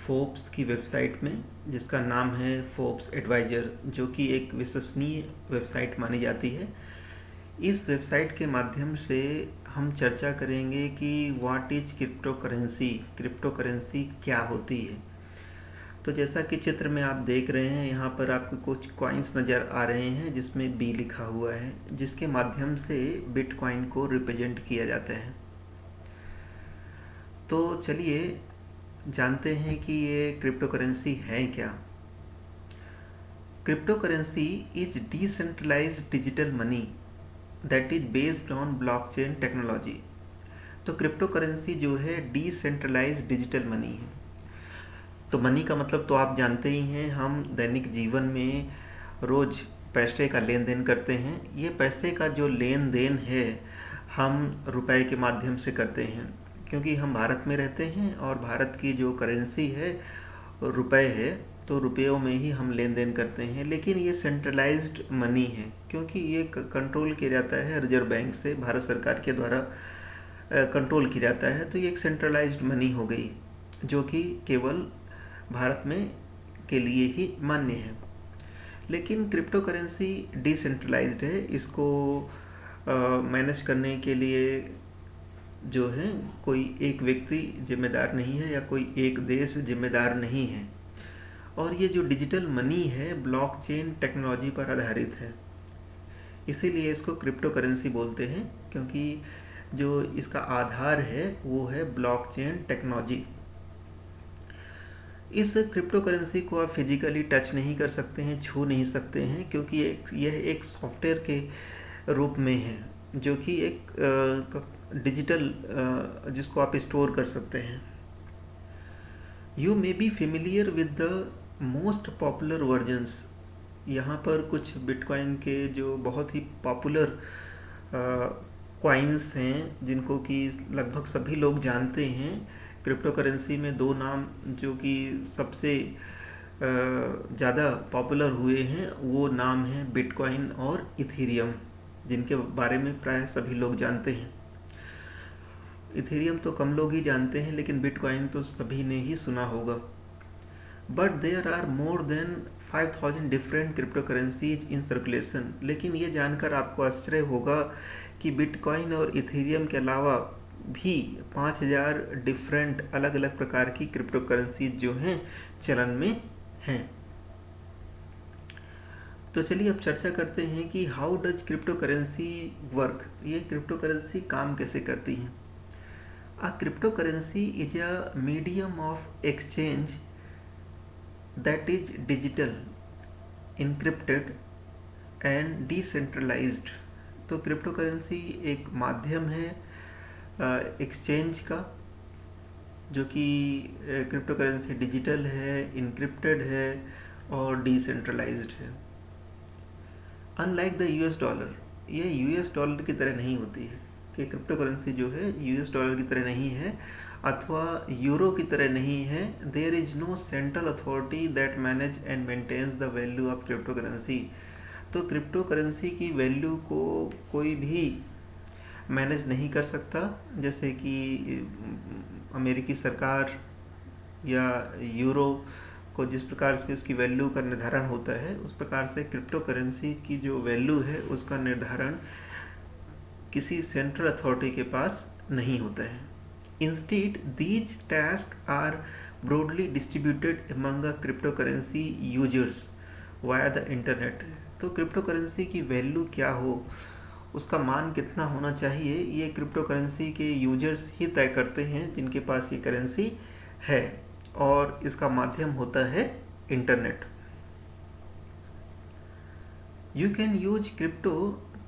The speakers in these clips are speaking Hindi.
फोर्ब्स की वेबसाइट में, जिसका नाम है फोर्ब्स एडवाइजर, जो कि एक विश्वसनीय वेबसाइट मानी जाती है। इस वेबसाइट के माध्यम से हम चर्चा करेंगे कि what is crypto currency, crypto currency क्या होती है। तो जैसा कि चित्र में आप देख रहे हैं, यहाँ पर आपको कुछ कॉइन्स नज़र आ रहे हैं जिसमें बी लिखा हुआ है, जिसके माध्यम से बिटकॉइन को रिप्रेजेंट किया जाता है। तो चलिए जानते हैं कि ये क्रिप्टो करेंसी है क्या। Crypto currency is decentralised digital money that is based on blockchain technology. तो क्रिप्टो करेंसी जो है डिसेंट्रलाइज्ड डिजिटल मनी है। तो मनी का मतलब तो आप जानते ही हैं, हम दैनिक जीवन में रोज़ पैसे का लेन देन करते हैं। ये पैसे का जो लेन देन है हम रुपए के माध्यम से करते हैं, क्योंकि हम भारत में रहते हैं और भारत की जो करेंसी है रुपए है, तो रुपयों में ही हम लेन देन करते हैं। लेकिन ये सेंट्रलाइज्ड मनी है, क्योंकि ये कंट्रोल किया जाता है रिजर्व बैंक से, भारत सरकार के द्वारा कंट्रोल किया जाता है। तो ये एक सेंट्रलाइज्ड मनी हो गई, जो कि केवल भारत में के लिए ही मान्य है। लेकिन क्रिप्टो करेंसी डिसेंट्रलाइज्ड है। इसको मैनेज करने के लिए जो है कोई एक व्यक्ति जिम्मेदार नहीं है या कोई एक देश जिम्मेदार नहीं है। और ये जो डिजिटल मनी है ब्लॉकचेन टेक्नोलॉजी पर आधारित है, इसीलिए इसको क्रिप्टो करेंसी बोलते हैं, क्योंकि जो इसका आधार है वो है ब्लॉकचेन टेक्नोलॉजी। इस क्रिप्टो करेंसी को आप फिजिकली टच नहीं कर सकते हैं, छू नहीं सकते हैं, क्योंकि यह एक सॉफ्टवेयर के रूप में है, जो कि एक डिजिटल जिसको आप स्टोर कर सकते हैं। You may be familiar with the most popular versions. यहाँ पर कुछ बिटकॉइन के जो बहुत ही पॉपुलर कॉइन्स हैं, जिनको कि लगभग सभी लोग जानते हैं। क्रिप्टो करेंसी में दो नाम जो कि सबसे ज़्यादा पॉपुलर हुए हैं, वो नाम हैं बिटकॉइन और इथेरियम, जिनके बारे में प्राय सभी लोग जानते हैं। इथेरियम तो कम लोग ही जानते हैं, लेकिन बिटकॉइन तो सभी ने ही सुना होगा। But there are more than 5000 different crypto currencies in circulation. लेकिन ये जानकर आपको आश्चर्य होगा कि बिटकॉइन और इथेरियम के अलावा भी 5000 डिफरेंट अलग अलग प्रकार की क्रिप्टो करेंसीज जो हैं चलन में हैं। तो चलिए अब चर्चा करते हैं कि how does crypto currency work, ये क्रिप्टो करेंसी काम कैसे करती हैं। A cryptocurrency is a medium of exchange that is digital, encrypted and decentralized। तो क्रिप्टो करेंसी एक माध्यम है एक्सचेंज का, जो कि क्रिप्टो करेंसी डिजिटल है, इनक्रिप्टेड है और डिसेंट्रलाइज्ड है। अनलाइक द यूएस डॉलर, ये यूएस डॉलर की तरह नहीं होती है, कि क्रिप्टो करेंसी जो है यूएस डॉलर की तरह नहीं है अथवा यूरो की तरह नहीं है। There is no central authority that manage and maintains the value of crypto currency. तो क्रिप्टो करेंसी की वैल्यू को कोई भी मैनेज नहीं कर सकता, जैसे कि अमेरिकी सरकार या यूरो को जिस प्रकार से उसकी वैल्यू का निर्धारण होता है, उस प्रकार से क्रिप्टो करेंसी की जो वैल्यू है उसका निर्धारण किसी सेंट्रल अथॉरिटी के पास नहीं होता है। Instead these task are broadly distributed among crypto currency users via the internet. तो क्रिप्टो करेंसी की वैल्यू क्या हो, उसका मान कितना होना चाहिए, ये क्रिप्टो करेंसी के यूजर्स ही तय करते हैं, जिनके पास ये करेंसी है, और इसका माध्यम होता है internet. You can use crypto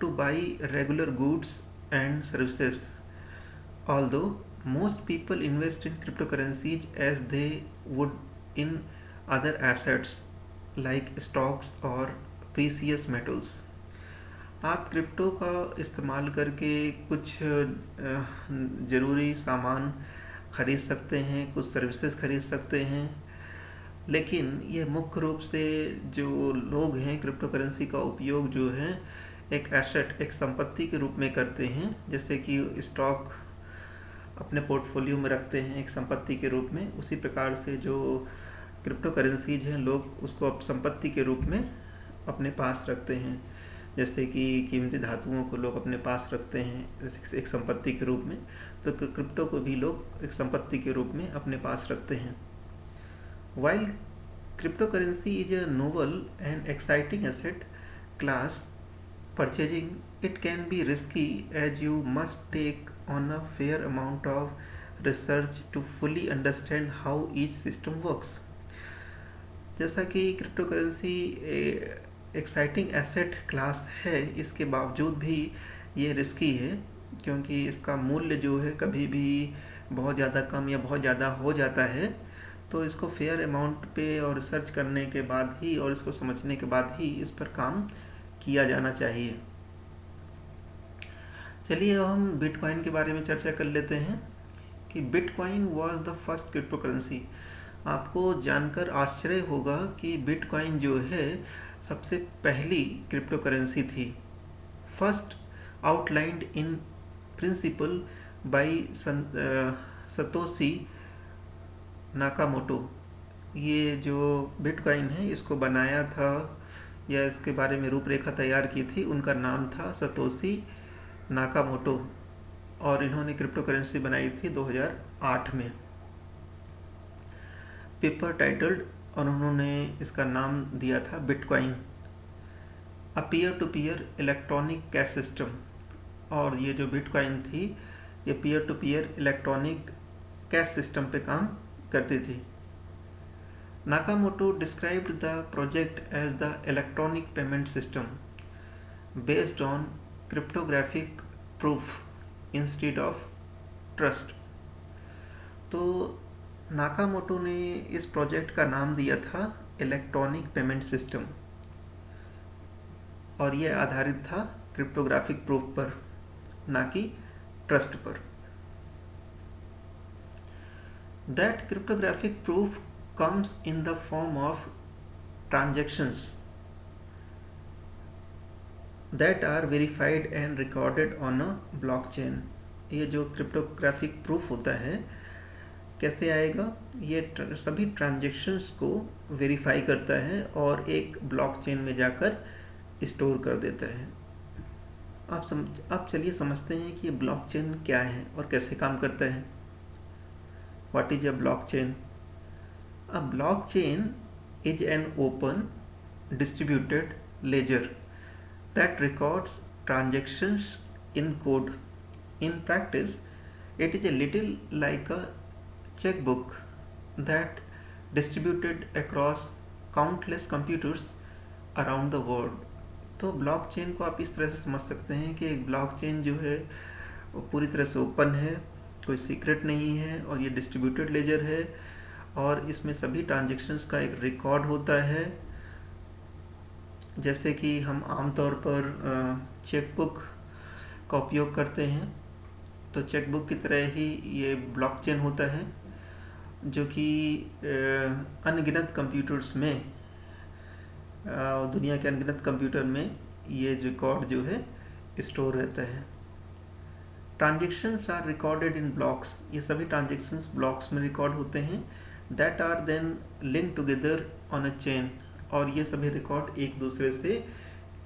to buy regular goods and services, although most people invest in cryptocurrencies as they would in other assets like stocks or precious metals। आप क्रिप्टो का इस्तेमाल करके कुछ ज़रूरी सामान खरीद सकते हैं, कुछ सर्विसेज खरीद सकते हैं, लेकिन ये मुख्य रूप से जो लोग हैं क्रिप्टो करेंसी का उपयोग जो है एक एसेट, एक संपत्ति के रूप में करते हैं, जैसे कि स्टॉक अपने पोर्टफोलियो में रखते हैं एक संपत्ति के रूप में, उसी प्रकार से जो क्रिप्टो करेंसीज हैं लोग उसको अब संपत्ति के रूप में अपने पास रखते हैं। जैसे कि कीमती धातुओं को लोग अपने पास रखते हैं एक संपत्ति के रूप में, तो क्रिप्टो को भी लोग एक संपत्ति के रूप में अपने पास रखते हैं। While cryptocurrency is a novel and exciting asset class, purchasing it can be risky as you must take on a fair amount of research to fully understand how each system works. जैसा कि crypto currency exciting asset class है, इसके बावजूद भी ये रिस्की है, क्योंकि इसका मूल्य जो है कभी भी बहुत ज़्यादा कम या बहुत ज़्यादा हो जाता है। तो इसको फेयर अमाउंट पे और रिसर्च करने के बाद ही और इसको समझने के बाद ही इस पर काम किया जाना चाहिए। चलिए अब हम बिटकॉइन के बारे में चर्चा कर लेते हैं कि bitcoin was the first crypto currency. आपको जानकर आश्चर्य होगा कि बिटकॉइन जो है सबसे पहली क्रिप्टो करेंसी थी। First outlined in principle bye Satoshi Nakamoto. ये जो बिटकॉइन है इसको बनाया था या इसके बारे में रूपरेखा तैयार की थी, उनका नाम था सतोशी नाकामोटो, और इन्होंने क्रिप्टो करेंसी बनाई थी 2008 में, पेपर टाइटल्ड, और उन्होंने इसका नाम दिया था bitcoin. A peer to peer electronic cash system. और ये जो बिटकॉइन थी ये peer to peer electronic cash system पे काम करती थी। Nakamoto described the project as the electronic payment system based on cryptographic proof instead of trust. तो नाकामोटो ने इस प्रोजेक्ट का नाम दिया था इलेक्ट्रॉनिक पेमेंट सिस्टम, और यह आधारित था क्रिप्टोग्राफिक प्रूफ पर, ना कि ट्रस्ट पर। That cryptographic proof comes in the form of transactions that are verified and recorded on a blockchain. ये जो क्रिप्टोग्राफिक प्रूफ होता है कैसे आएगा? ये सभी ट्रांजेक्शन्स को वेरीफाई करता है और एक ब्लॉकचेन में जाकर स्टोर कर देता है। आप चलिए समझते हैं कि ये ब्लॉकचेन क्या है और कैसे काम करता है। What is a blockchain? A blockchain is an open, distributed ledger that records transactions in code. In practice, it is a little like a checkbook that distributed across countless computers around the world. तो ब्लॉकचेन को आप इस तरह से समझ सकते हैं कि एक ब्लॉकचेन जो है वो पूरी तरह से ओपन है, कोई सीक्रेट नहीं है, और ये डिस्ट्रीब्यूटेड लेजर है, और इसमें सभी ट्रांजैक्शंस का एक रिकॉर्ड होता है। जैसे कि हम आमतौर पर चेकबुक का उपयोग करते हैं, तो चेकबुक की तरह ही ये ब्लॉकचेन होता है, जो कि अनगिनत कंप्यूटर्स में, दुनिया के अनगिनत कंप्यूटर में ये रिकॉर्ड जो है स्टोर रहता है। Transactions are recorded in blocks. ये सभी ट्रांजेक्शन्स ब्लॉक्स में रिकॉर्ड होते हैं। That are then link together on a chain. और ये सभी रिकॉर्ड एक दूसरे से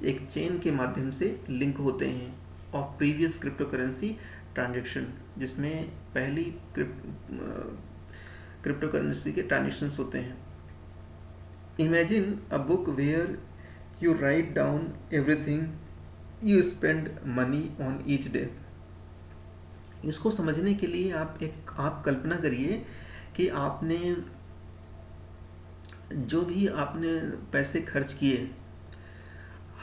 एक चेन के माध्यम से लिंक होते हैं of previous crypto currency transaction, जिसमें पहली क्रिप्टो करेंसी के ट्रांजेक्शन्स होते हैं। Imagine a book where you write down everything you spend money on each day. इसको समझने के लिए आप कल्पना करिए कि आपने जो भी आपने पैसे खर्च किए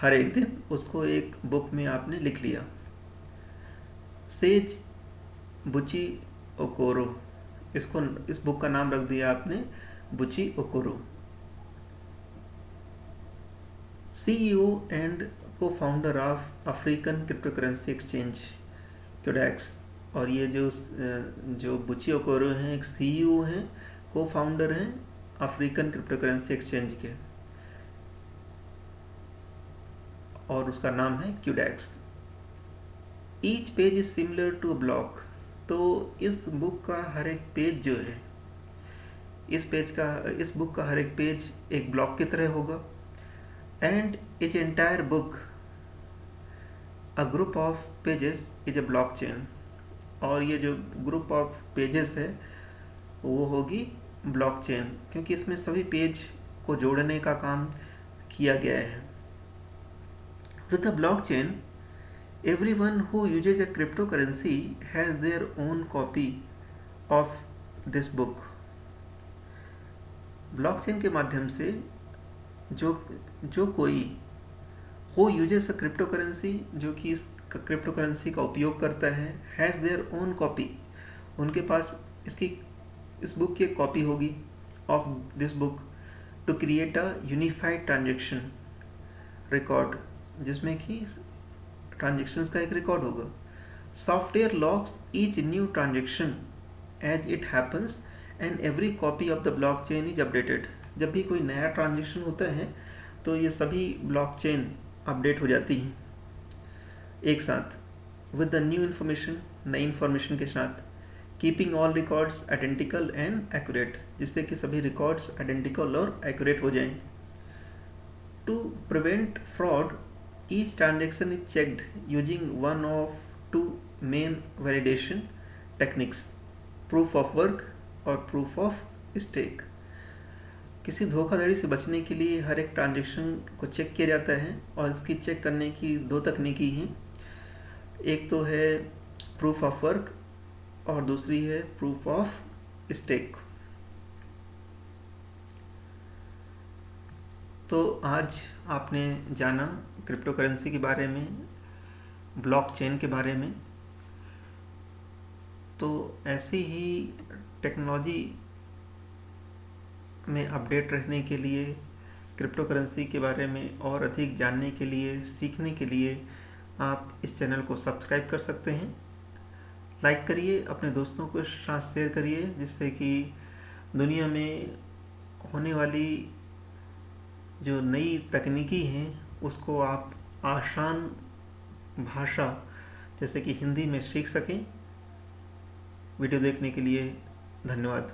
हर एक दिन, उसको एक बुक में आपने लिख लिया। सेज बुची ओकोरो, इस बुक का नाम रख दिया आपने Buchi Okoro. CEO and co founder of African cryptocurrency exchange Quidax. और ये जो बुची ओकोरो हैं एक CEO हैं, को फाउंडर हैं अफ्रीकन क्रिप्टो करेंसी एक्सचेंज के, और उसका नाम है Quidax. Each page is similar to a block. तो इस बुक का हर एक पेज जो है, इस बुक का हर एक पेज एक ब्लॉक की तरह होगा, and each entire book a group of pages is a blockchain. और ये जो ग्रुप ऑफ पेजेस है वो होगी ब्लॉकचेन, क्योंकि इसमें सभी पेज को जोड़ने का काम किया गया है। With the blockchain, everyone who uses a cryptocurrency has their own copy of this book। Blockchain के माध्यम से जो जो कोई who uses a cryptocurrency, जो कि इस क्रिप्टोकरेंसी का उपयोग करता है, हैज़ देयर ओन कॉपी, उनके पास इस बुक की एक कॉपी होगी of this book, to create a unified transaction record, जिसमें कि ट्रांजेक्शन्स का एक रिकॉर्ड होगा। Software logs each new transaction as it happens and every copy of the blockchain is updated. जब भी कोई नया ट्रांजेक्शन होता है तो ये सभी ब्लॉकचेन अपडेट हो जाती हैं एक साथ, विद द न्यू इन्फॉर्मेशन, नई इन्फॉर्मेशन के साथ, keeping all records identical and accurate, जिससे कि सभी रिकॉर्ड्स आइडेंटिकल और एक्यूरेट हो जाएं। To prevent fraud, each transaction is checked using one of two main validation techniques, proof of work और proof of stake। किसी धोखाधड़ी से बचने के लिए हर एक ट्रांजेक्शन को चेक किया जाता है, और इसकी चेक करने की दो तकनीकी हैं, एक तो है प्रूफ ऑफ वर्क और दूसरी है प्रूफ ऑफ स्टेक। तो आज आपने जाना क्रिप्टो करेंसी के बारे में, ब्लॉकचेन के बारे में। तो ऐसी ही टेक्नोलॉजी में अपडेट रहने के लिए, क्रिप्टो करेंसी के बारे में और अधिक जानने के लिए, सीखने के लिए आप इस चैनल को सब्सक्राइब कर सकते हैं। लाइक करिए, अपने दोस्तों के साथ शेयर करिए, जिससे कि दुनिया में होने वाली जो नई तकनीकी हैं उसको आप आसान भाषा जैसे कि हिंदी में सीख सकें। वीडियो देखने के लिए धन्यवाद।